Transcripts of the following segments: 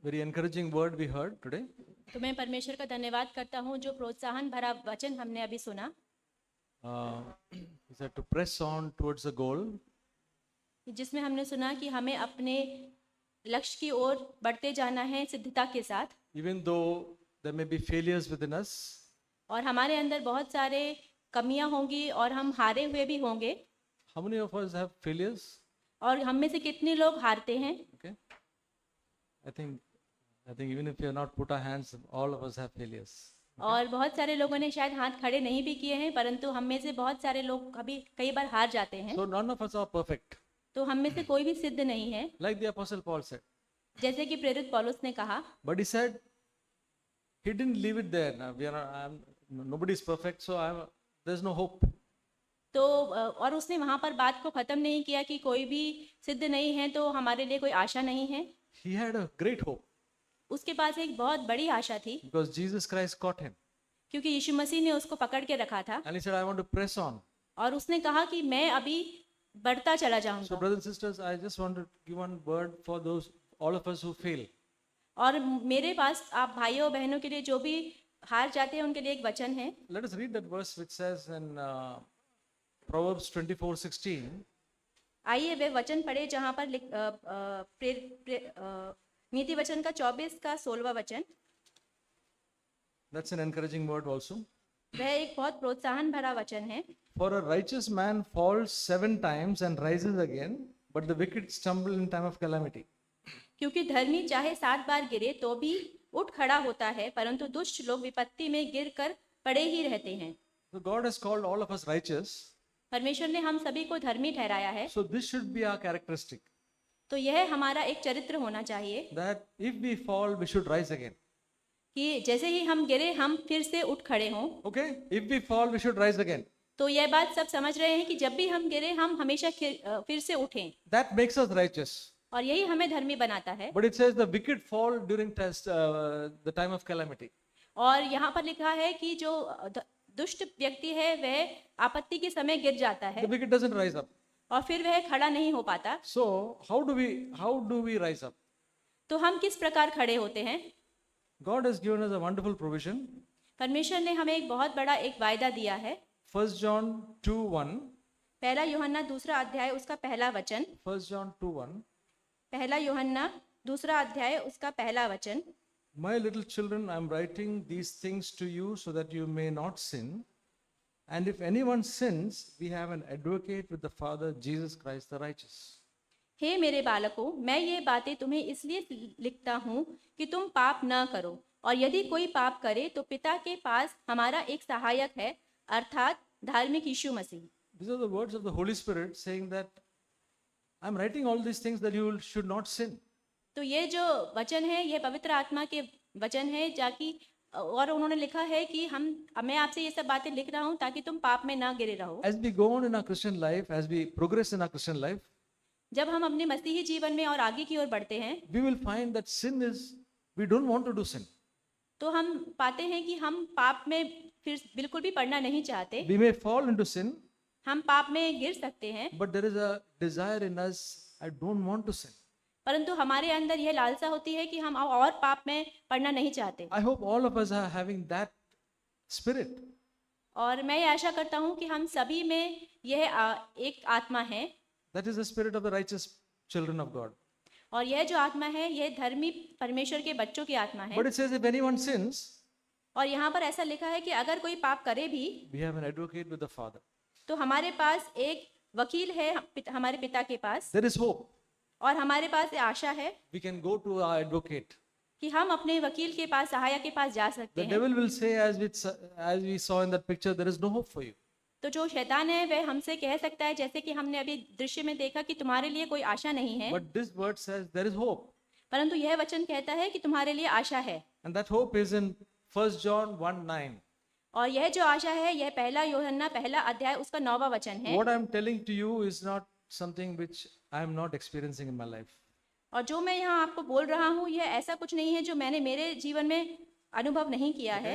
very encouraging word we heard today. तो मैं परमेश्वर का धन्यवाद करता हूँ जो प्रोत्साहन भरा वचन हमने अभी सुना, He said to press on towards the goal. जिसमें हमने सुना कि हमें अपने लक्ष्य की ओर बढ़ते जाना है सिद्धता के साथ, Even though there may be failures within us, और हमारे अंदर बहुत सारे कमियां होंगी और हम हारे हुए भी होंगे। how many of us have failures? और हम में से कितने लोग हारते हैं? Okay. I think even if we have not put our hands, all of us have failures. और बहुत सारे लोगों ने शायद हाथ खड़े नहीं भी किए हैं, परंतु हम में से बहुत सारे लोग कई बार हार जाते हैं। So none of us are perfect. तो हम में से कोई भी सिद्ध नहीं है, Like the Apostle Paul said. जैसे कि प्रेरित पौलुस ने कहा। But he said, he didn't leave it there. Now, nobody is perfect, so there's no hope. तो और उसने वहां पर बात को खत्म नहीं किया कि कोई भी सिद्ध नहीं है तो हमारे लिए कोई आशा नहीं है। He had a great hope उसके पास एक बहुत बड़ी आशा थी, because Jesus Christ caught him. क्योंकि यीशु मसीह ने उसको पकड़ के रखा था। And he said, I want to press on. और उसने कहा कि मैं अभी बढ़ता चला So जाऊंगा। brothers and sisters, I just want to give one word for all of us who fail. और मेरे पास आप भाइयों बहनों के लिए जो भी हार जाते हैं उनके लिए एक वचन है। Let us read that verse which says in Proverbs 24:16. आइए वे वचन पढ़े जहां पर नीति वचन का 24 का 16वां वचन। That's an encouraging word also. वह एक बहुत प्रोत्साहन भरा वचन है। For a righteous man falls 7 times and rises again, but the wicked stumble in time of calamity. क्योंकि धर्मी चाहे 7 बार गिरे तो भी उठ खड़ा होता है, परंतु दुष्ट लोग विपत्ति में गिरकर पड़े ही रहते हैं। So God has called all of us righteous. परमेश्वर ने हम सभी को धर्मी ठहराया है। So this should be our characteristic. तो यह हमारा एक चरित्र होना चाहिए That if we fall, we should rise again. कि जैसे ही हम गिरे हम फिर से उठ खड़े हों। Okay? If we fall, we should rise again. तो यह बात सब समझ रहे हैं कि जब भी हम गिरे हम हमेशा फिर से उठें, That makes us righteous. और यही हमें धर्मी बनाता है। But it says the wicked fall during the time of calamity. और यहाँ पर लिखा है कि जो दुष्ट व्यक्ति है वह आपत्ति के समय गिर जाता है The wicked doesn't rise up. और फिर वह खड़ा नहीं हो पाता। So how do we rise up? तो हम किस प्रकार खड़े होते हैं? God has given us a wonderful provision. परमेश्वर ने हमें एक बहुत बड़ा एक वायदा दिया है। 1 John 2:1. पहला यूहन्ना 2 अध्याय उसका पहला वचन। 1 John 2:1. पहला यूहन्ना 2 अध्याय उसका पहला वचन। My little children, I am writing these things to you so that you may not sin. And if anyone sins, we have an advocate with the Father, Jesus Christ the righteous. हे मेरे बालकों, मैं ये बातें तुम्हें इसलिए लिखता हूँ कि तुम पाप न करो, और यदि कोई पाप करे तो पिता के पास हमारा एक सहायक है, अर्थात धार्मिक यीशु मसीह। These are the words of the Holy Spirit saying that I am writing all these things that you should not sin. तो ये जो वचन है ये पवित्र आत्मा के वचन है, जाकि और उन्होंने लिखा है कि मैं आपसे ये सब बातें लिख रहा हूँ ताकि तुम पाप में ना गिरे रहो। As we go on in our Christian life, as we progress in our Christian life, जब हम अपने मसीही जीवन में और आगे की ओर बढ़ते हैं we will find that sin is, we don't want to do sin. तो हम पाते हैं कि हम पाप में फिर बिल्कुल भी पड़ना नहीं चाहते। We may fall into sin, हम पाप में गिर सकते हैं, but there is a desire in us, I don't want to sin. परंतु हमारे अंदर यह लालसा होती है कि हम और पाप में पड़ना नहीं चाहते। I hope all of us are having that spirit. और मैं ये आशा करता हूँ कि हम सभी में यह एक आत्मा है। That is the spirit of the righteous children of God. और यह जो आत्मा है यह धर्मी परमेश्वर के बच्चों की आत्मा है। But it says if anyone sins, और यहाँ पर ऐसा लिखा है कि अगर कोई पाप करे भी we have an advocate with the Father. तो हमारे पास एक वकील है हमारे पिता के पास, There is hope. और हमारे पास आशा है We can go to our advocate. कि हम अपने वकील के पास, सहायक के पास जा सकते The हैं। devil will say, as we saw in that picture, there is no hope for you. तो जो शैतान है वह हमसे कह सकता है, जैसे कि हमने अभी दृश्य में देखा, कि तुम्हारे लिए कोई आशा नहीं है। But this word says there is hope. परंतु यह वचन कहता है कि तुम्हारे लिए आशा है। And that hope is in 1 John 1:9. और यह जो आशा है यह पहला यूहन्ना पहला अध्याय उसका 9वां वचन है। What I am telling to you is not something which I am not experiencing in my life. और जो मैं यहाँ आपको बोल रहा हूँ यह ऐसा कुछ नहीं है जो मैंने मेरे जीवन में अनुभव नहीं किया है।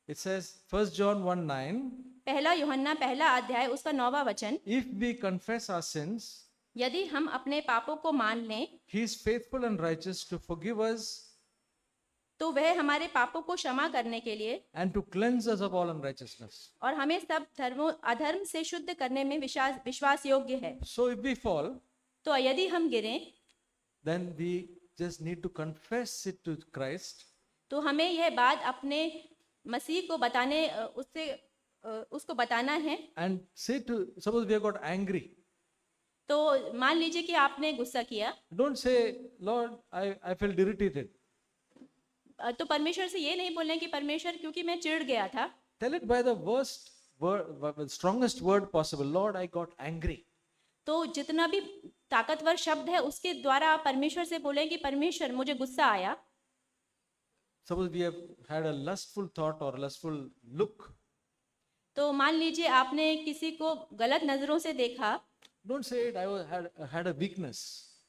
It says 1 John 1:9. पहला यूहन्ना पहला अध्याय उसका 9वां वचन। If we confess our sins, यदि हम अपने पापों को मान लें He is faithful and righteous to forgive us तो वह हमारे पापों को क्षमा करने के लिए and to cleanse us of all unrighteousness. और हमें सब धर्मों अधर्म से शुद्ध करने में विश्वास योग्य है। So if we fall, तो यदि हम गिरें then we just need to confess it to Christ तो हमें यह बात अपने मसीह को बताने उसको बताना है। and say to, suppose we have got angry. तो मान लीजिए कि आपने गुस्सा किया, Don't say, Lord, I felt irritated. तो परमेश्वर से ये नहीं बोलना कि परमेश्वर क्योंकि मैं चिढ़ गया था। Tell it by the worst word, strongest word possible. Lord, I got angry. तो जितना भी ताकतवर शब्द है उसके द्वारा आप परमेश्वर से बोलें कि परमेश्वर मुझे गुस्सा आया। Suppose we have had a lustful thought or lustful look. तो मान लीजिए आपने किसी को गलत नजरों से देखा, Don't say it, had a weakness.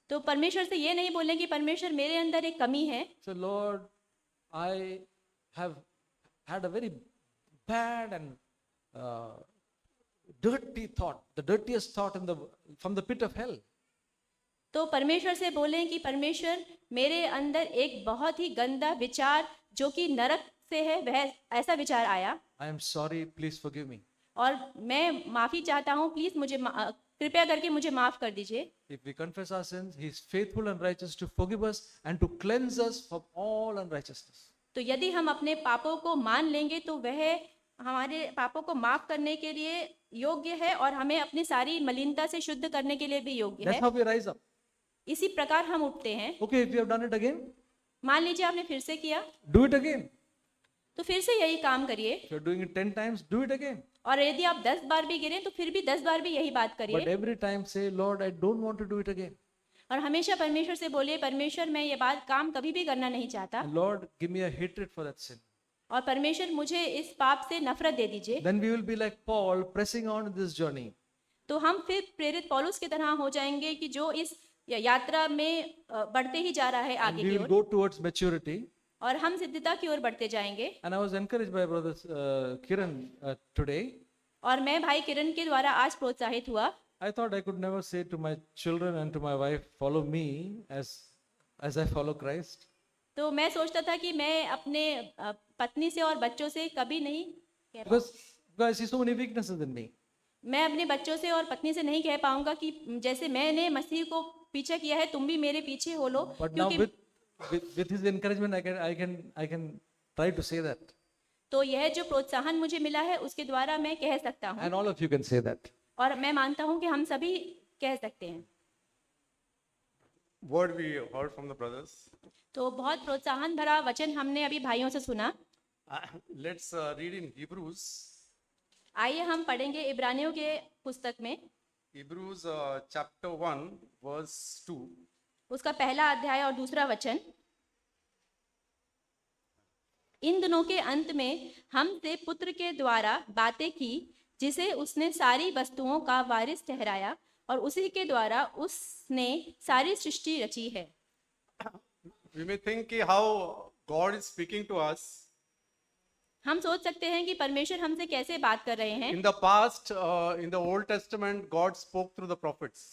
तो परमेश्वर से ये नहीं बोलें कि परमेश्वर मेरे अंदर एक कमी है। So Lord, I have had a very bad and dirty thought, the dirtiest thought from the pit of hell. तो परमेश्वर से बोलें कि परमेश्वर मेरे अंदर एक बहुत ही गंदा विचार जो कि नरक से है वह ऐसा विचार आया I am sorry, please forgive me. और मैं माफी चाहता हूँ, प्लीज मुझे कृपया करके मुझे माफ कर दीजिए। If we confess our sins, He is faithful and righteous to forgive us and to cleanse us from all unrighteousness. तो यदि हम अपने पापों को मान लेंगे तो वह हमारे पापों को माफ करने के लिए योग्य है और हमें अपनी सारी मलिनता से शुद्ध करने के लिए भी योग्य That's है। how we rise up. इसी प्रकार हम उठते हैं। Okay, if you have done it again, मान लीजिए आपने फिर से किया, do it again. तो फिर से यही काम करिए। If you're doing it 10 times, do it again. और यदि आप 10 बार भी गिरे तो फिर भी 10 बार भी यही बात But करिए। every time say, Lord, I don't want to do it again. और हमेशा परमेश्वर से बोलिए, परमेश्वर मैं ये बात काम कभी भी करना नहीं चाहता And Lord, give me a hatred for that sin. और परमेश्वर मुझे इस पाप से नफरत दे दीजिए। Then we will be like Paul, pressing on in this journey. तो हम फिर प्रेरित पौलुस की तरह हो जाएंगे कि जो इस यात्रा में बढ़ते ही जा रहा है And आगे we की will ore, go towards maturity. और हम सिद्धता की ओर बढ़ते जाएंगे। And I was encouraged by Brother Kiran today. और मैं भाई किरण के द्वारा आज प्रोत्साहित हुआ। I thought I could never say to my children and to my wife, follow me as I follow Christ. तो मैं सोचता था कि मैं अपने पत्नी से और बच्चों से कभी नहीं कह पाऊंगा। Because I see so many weaknesses in me. मैं अपने बच्चों से और पत्नी से नहीं कह पाऊंगा कि जैसे मैंने मसीह को पीछा किया है तुम भी मेरे पीछे हो लो, But now क्योंकि with his encouragement, I can try to say that. तो यह जो प्रोत्साहन मुझे मिला है उसके द्वारा मैं कह सकता हूँ And all of you can say that. और मैं मानता हूँ कि हम सभी कह सकते हैं। Word we heard from the brothers. तो बहुत प्रोत्साहन भरा वचन हमने अभी भाइयों से सुना। Let's read in Hebrews. आइए हम पढ़ेंगे इब्रानियों के पुस्तक में Hebrews chapter 1 verse 2. उसका पहला अध्याय और दूसरा वचन। इन दिनों के अंत में हमसे पुत्र के द्वारा बातें की जिसे उसने सारी वस्तुओं का वारिस ठहराया और उसी के द्वारा उसने सारी सृष्टि रची है। We may think how God is speaking to us. हम सोच सकते हैं कि परमेश्वर हमसे कैसे बात कर रहे हैं। In the past, in the Old Testament, God spoke through the prophets.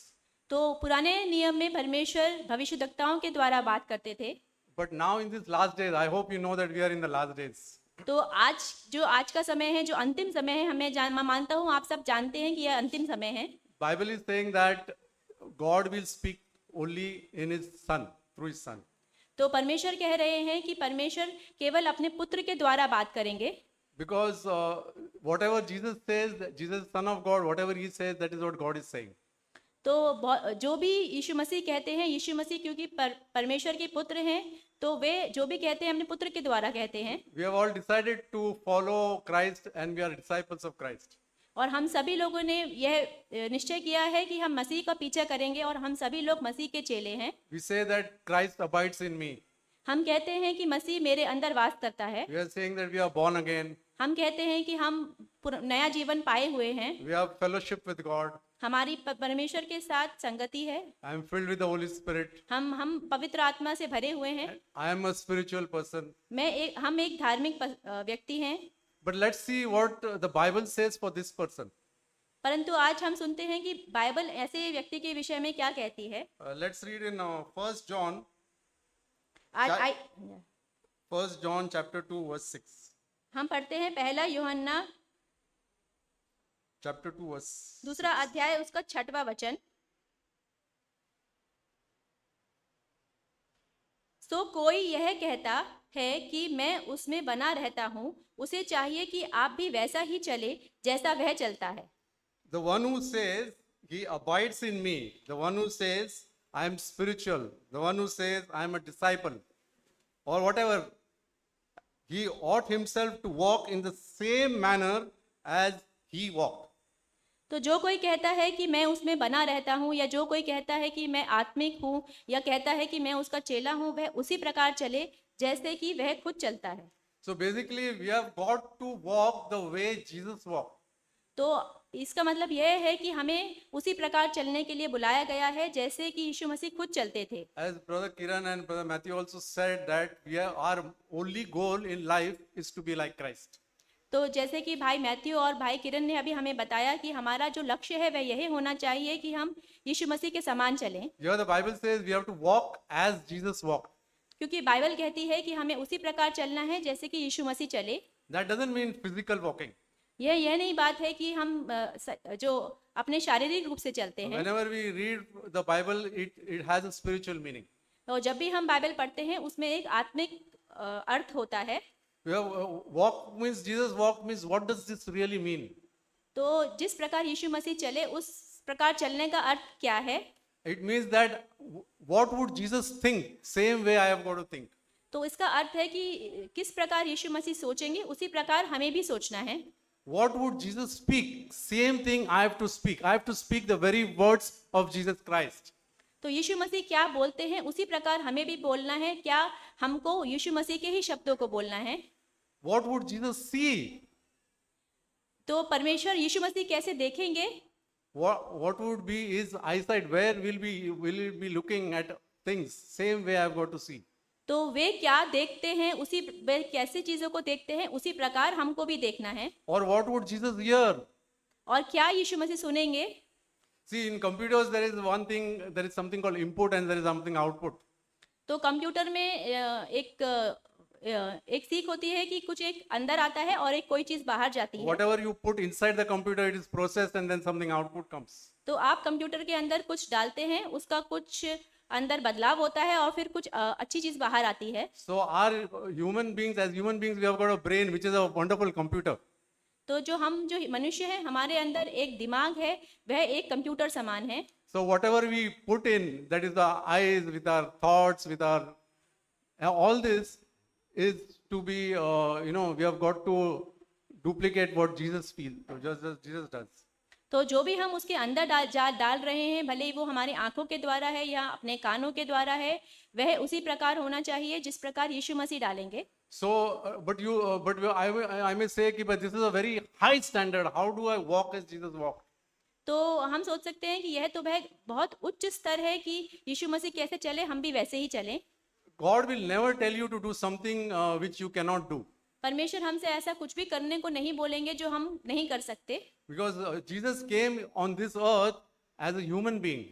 तो पुराने नियम में परमेश्वर भविष्यद्वक्ताओं के द्वारा बात करते थे। But now in these last days, I hope you know that we are in the last days. तो आज का समय है, जो अंतिम समय है, मैं मानता हूँ आप सब जानते हैं कि यह अंतिम समय है। Bible is saying that God will speak only in His Son, through His Son. तो परमेश्वर कह रहे हैं कि परमेश्वर केवल अपने पुत्र के द्वारा बात करेंगे। Because whatever Jesus says, Jesus Son of God, whatever He says, that is what God is saying. तो जो भी यीशु मसीह कहते हैं, यीशु मसीह क्योंकि परमेश्वर के पुत्र हैं, तो वे जो भी कहते हैं अपने पुत्र के द्वारा कहते हैं। We have all decided to follow Christ and we are disciples of Christ. और हम सभी लोगों ने यह निश्चय किया है कि हम मसीह का पीछा करेंगे और हम सभी लोग मसीह के चेले हैं। We say that Christ abides in me. हम कहते हैं कि मसीह मेरे अंदर वास करता है। We are saying that we are born again. हम कहते हैं कि हम नया जीवन पाए हुए हैं। We have fellowship with God. हमारी परमेश्वर के साथ संगति है। I am filled with the Holy Spirit. हम पवित्र आत्मा से भरे हुए हैं। I am a spiritual person. हम एक धार्मिक व्यक्ति हैं। But let's see what the Bible says for this person. परंतु आज हम सुनते हैं कि बाइबल ऐसे व्यक्ति के विषय में क्या कहती है। Let's read in 1 John. 1 John chapter 2 verse 6. हम पढ़ते हैं पहला यूहन्ना Chapter 2 verse. दूसरा अध्याय उसका 6वां वचन। सो कोई यह कहता है कि मैं उसमें बना रहता हूँ, उसे चाहिए कि आप भी वैसा ही चले जैसा वह चलता है। The one who says he abides in me, the one who says I am spiritual, the one who says I am a disciple, or whatever, he ought himself to walk in the same manner as he walked. तो जो कोई कहता है कि मैं उसमें बना रहता हूँ, या जो कोई कहता है कि मैं आत्मिक हूँ, या कहता है कि मैं उसका चेला हूँ, वह उसी प्रकार चले जैसे कि वह खुद चलता है। So basically, we have got to walk the way Jesus walked. तो इसका मतलब यह है कि हमें उसी प्रकार चलने के लिए बुलाया गया है जैसे कि यीशु मसीह खुद चलते थे। As Brother Kiran and Brother Matthew also said that our only goal in life is to be like Christ. तो जैसे कि भाई मैथ्यू और भाई किरण ने अभी हमें बताया कि हमारा जो लक्ष्य है वह यही होना चाहिए कि हम यीशु मसीह के समान चलें, Here the Bible says we have to walk as Jesus walked. क्योंकि बाइबल कहती है कि हमें उसी प्रकार चलना है जैसे कि यीशु मसीह चले। That doesn't mean physical walking. यह नहीं बात है कि हम जो अपने शारीरिक रूप से चलते हैं। Whenever we read the Bible, it has a spiritual meaning. तो जब भी हम बाइबल पढ़ते हैं उसमें एक आत्मिक अर्थ होता है। We have, walk means Jesus walked means what does this really mean? तो जिस प्रकार यीशु मसीह चले उस प्रकार चलने का अर्थ क्या है? It means that what would Jesus think? Same way I have got to think. तो इसका अर्थ है कि किस प्रकार यीशु मसीह सोचेंगे उसी प्रकार हमें भी सोचना है। What would Jesus speak? Same thing I have to speak. I have to speak the very words of Jesus Christ. तो यीशु मसीह क्या बोलते हैं उसी प्रकार हमें भी बोलना है। क्या हमको यीशु मसीह के ही शब्दों को बोलना है? What would Jesus see? तो परमेश्वर यीशु मसीह कैसे देखेंगे? What would be his eyesight? Where will he be looking at things? Same way I have got to see. तो वे क्या देखते हैं उसी वे कैसे चीजों को देखते हैं उसी प्रकार हमको भी देखना है। Or what would Jesus hear? और क्या यीशु मसीह सुनेंगे? See, in computers there is something called input and there is something output. तो कंप्यूटर में एक सीख होती है कि कुछ एक अंदर आता है और एक कोई चीज बाहर जाती है। Whatever you put inside the computer, it is processed and then something output comes. तो आप कंप्यूटर के अंदर कुछ डालते हैं, उसका कुछ अंदर बदलाव होता है और फिर कुछ अच्छी चीज बाहर आती है। So our human beings, as human beings, we have got a brain which is a wonderful computer. तो जो मनुष्य हैं, हमारे अंदर एक दिमाग है, वह एक कंप्यूटर समान है। So whatever we put in, that is the eyes, with our thoughts, with our all this is to be, we have got to duplicate what Jesus feels, just as Jesus does. तो जो भी हम उसके अंदर डाल रहे हैं, भले ही वो हमारी आंखों के द्वारा है या अपने कानों के द्वारा है, वह उसी प्रकार होना चाहिए जिस प्रकार यीशु मसीह डालेंगे। So, I may say, but this is a very high standard. How do I walk as Jesus walked? तो हम सोच सकते हैं कि यह तो वह बहुत उच्च स्तर है कि यीशु मसीह कैसे चले, हम भी वैसे ही चलें। God will never tell you to do something which you cannot do. परमेश्वर हमसे ऐसा कुछ भी करने को नहीं बोलेंगे जो हम नहीं कर सकते, Because Jesus came on this earth as a human being.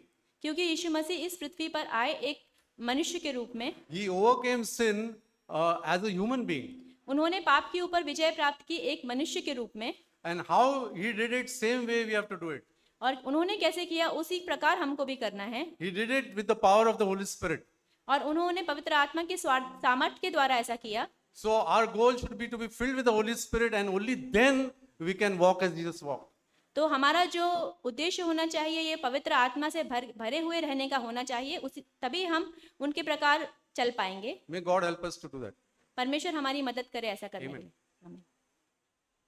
क्योंकि यीशु मसीह इस पृथ्वी पर आए एक मनुष्य के रूप में। He overcame sin as a human being. उन्होंने पाप के ऊपर विजय प्राप्त की एक मनुष्य के रूप में। And how he did it, same way we have to do it. और उन्होंने कैसे किया उसी प्रकार हमको भी करना है। He did it with the power of the Holy Spirit. और उन्होंने पवित्र आत्मा के सामर्थ्य के द्वारा ऐसा किया। So our goal should be to be filled with the Holy Spirit, and only then we can walk as Jesus walked. तो हमारा जो उद्देश्य होना चाहिए ये पवित्र आत्मा से भरे हुए रहने का होना चाहिए, उसी तभी हम उनके प्रकार चल पाएंगे। May God help us to do that. परमेश्वर हमारी मदद करे ऐसा करने में। आमीन।